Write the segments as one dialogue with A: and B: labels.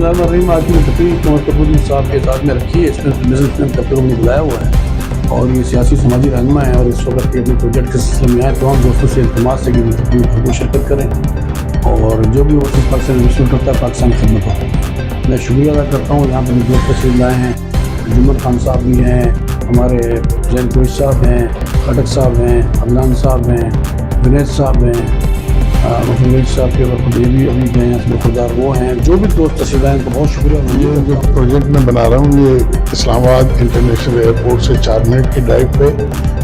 A: बिस्मिल्लाहिर्रहमानिर्रहीम। आज की तकरीर कुंवर कपूर साहब के साथ में रखी है। इसमें बिजनेसमैन कपूर ने बुलाया हुआ है और ये सियासी समाजी रहनुमा है और इस वक्त अपने प्रोजेक्ट के सिलसिले में आए। तमाम दोस्तों से इल्तिमास है कि वो तकरीर को शिरकत करें और जो भी ओवरसीज़ पाकिस्तान इन्वेस्टमेंट करता है पाकिस्तान की खिदमत हो। मैं शुक्रिया अदा करता हूँ। यहाँ पर दोस्त तशरीफ लाए हैं, जुम्मन खान साहब भी हैं, हमारे जैन कुरैश साहब हैं, खटक साहब हैं, अदनान साहब हैं, जुनैद साहब हैं, मुफीद साहब के वक्त ये भी अभी गए हैं, खुदार वो हैं। जो भी दोस्त तशरीफ लाए उनको बहुत शुक्रिया।
B: ये जो प्रोजेक्ट मैं बना रहा हूँ ये इस्लामाबाद इंटरनेशनल एयरपोर्ट से 4 मिनट की ड्राइव पे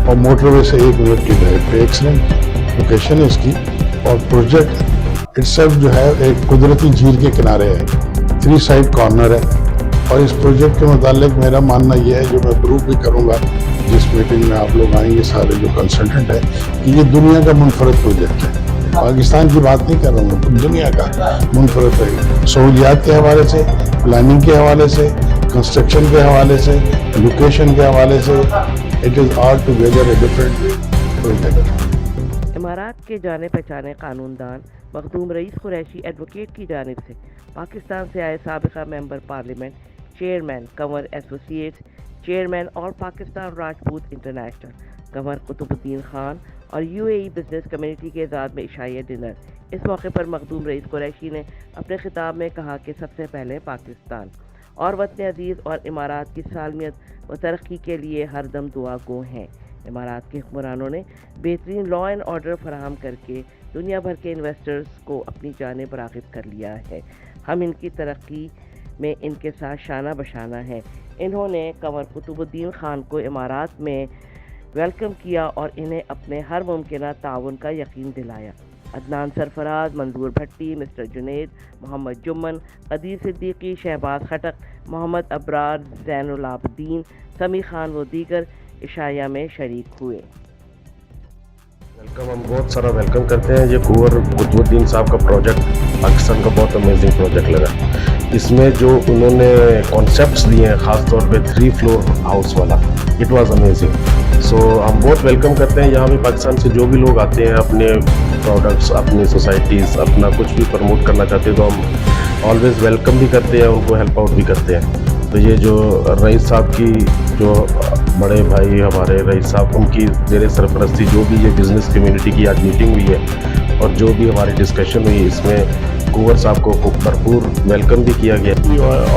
B: और मोटरवे से 1 मिनट की ड्राइव पे एक्सीलेंट लोकेशन है इसकी। और प्रोजेक्ट इट्सेल्फ जो है एक कुदरती झील के किनारे है, 3 साइड कॉर्नर है। और इस प्रोजेक्ट के मुतालिक मेरा मानना यह है, जो मैं प्रूव भी करूँगा जिस मीटिंग में आप लोग आएंगे सारे जो कंसल्टेंट है, कि ये दुनिया का मुनफरद प्रोजेक्ट है। पाकिस्तान की बात नहीं कर रहा हूँ, दुनिया का मुनफरद है। सहूलियात के हवाले से, प्लानिंग के हवाले से, कंस्ट्रक्शन के हवाले से, लोकेशन के हवाले से, it is all together a different project.
C: इमारात के जाने पहचाने कानूनदान मखदूम रईस कुरैशी एडवोकेट की जानिब से पाकिस्तान से आए साबिका member parliament, chairman Kanwar associates, chairman और पाकिस्तान राजपूत इंटरनेशनल कंवर कुतुबुद्दीन खान और यूएई बिजनेस कम्युनिटी के एजाज़ में इशाइया डिनर। इस मौके पर मखदूम रईस कुरैशी ने अपने खिताब में कहा कि सबसे पहले पाकिस्तान और वतन अजीज़ और इमारात की सालमियत व तरक्की के लिए हरदम दुआ गो हैं। इमारात के हुक्मरानों ने बेहतरीन लॉ एंड ऑर्डर फराहम करके दुनिया भर के इन्वेस्टर्स को अपनी जानिब राग़िब कर लिया है। हम इनकी तरक्की में इनके साथ शाना बशाना है। इन्होंने कंवर कुतुबुद्दीन खान को इमारात में वेलकम किया और इन्हें अपने हर मुमकिन ताउन का यकीन दिलाया। अदनान सरफराज, मंजूर भट्टी, मिस्टर जुनैद, मोहम्मद जुम्मन, कदीर सिद्दीकी, शहबाज खटक, मोहम्मद अबरार, ज़ैनुल आबदीन, समी खान व दीगर इशाया में शरीक हुए।
D: वेलकम, हम बहुत सारा वेलकम करते हैं। ये कुंवर कुतुबुद्दीन साहब का प्रोजेक्ट पाकिस्तान का बहुत अमेजिंग प्रोजेक्ट लगा। इसमें जो उन्होंने कॉन्सेप्ट्स दिए हैं, ख़ास तौर पे 3 फ्लोर हाउस वाला, इट वाज अमेजिंग। सो हम बहुत वेलकम करते हैं। यहाँ भी पाकिस्तान से जो भी लोग आते हैं अपने प्रोडक्ट्स, अपनी सोसाइटीज़, अपना कुछ भी प्रमोट करना चाहते हैं तो हम ऑलवेज़ वेलकम भी करते हैं, उनको हेल्प आउट भी करते हैं। तो ये जो रईस साहब की जो बड़े भाई हमारे रईस साहब, उनकी ज़ेरे सरपरस्ती जो भी ये बिज़नेस कम्युनिटी की आज मीटिंग हुई है और जो भी हमारी डिस्कशन हुई, इसमें कुंवर साहब को भरपूर वेलकम भी किया गया।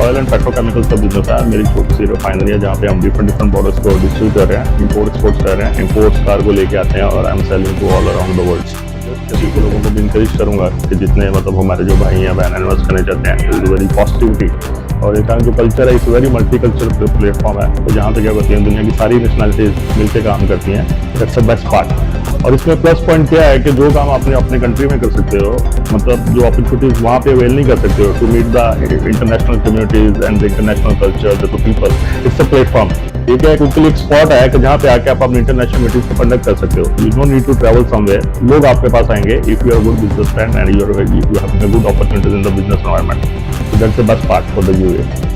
E: ऑयल एंड पेट्रोकेमिकल्स का बिजनेस है। मेरी छोटी सी रिफाइनरी है जहाँ पे हम डिफरेंट प्रोडक्ट्स को डिस्ट्रीब्यूट कर रहे हैं, इंपोर्ट एक्सपोर्ट कर रहे हैं, इंपोर्ट्स कार्गो लेके आते हैं और I am sailing to all around the world. सभी को लोगों को भी इंकरेज करूँगा कि जितने मतलब हमारे जो भाई हैं बहन इन्वेस्ट करना चाहते हैं, वेरी पॉजिटिविटी। और एक जो कल्चर है, इस वेरी मल्टी कल्चर प्लेटफॉर्म है, तो जहाँ पे क्या करती हैं दुनिया की सारी नेशनलिटीज मिलकर काम करती हैं। That's the best part. और इसमें प्लस पॉइंट क्या है कि जो काम आपने अपने कंट्री में कर सकते हो, मतलब जो अपॉर्चुनिटीज वहाँ पे अवेल नहीं कर सकते हो to meet the international communities and the international culture, the people, it's a platform. ठीक है, क्योंकि एक स्पॉट है कि जहाँ पे आके आप अपनी इंटरनेशनल मीटिंग्स को कंडक्ट कर सकते हो। You don't need to travel somewhere, लोग आपके पास आएंगे if you are good business friend and you have good opportunities in the business environment. So that's the best part for the UAE.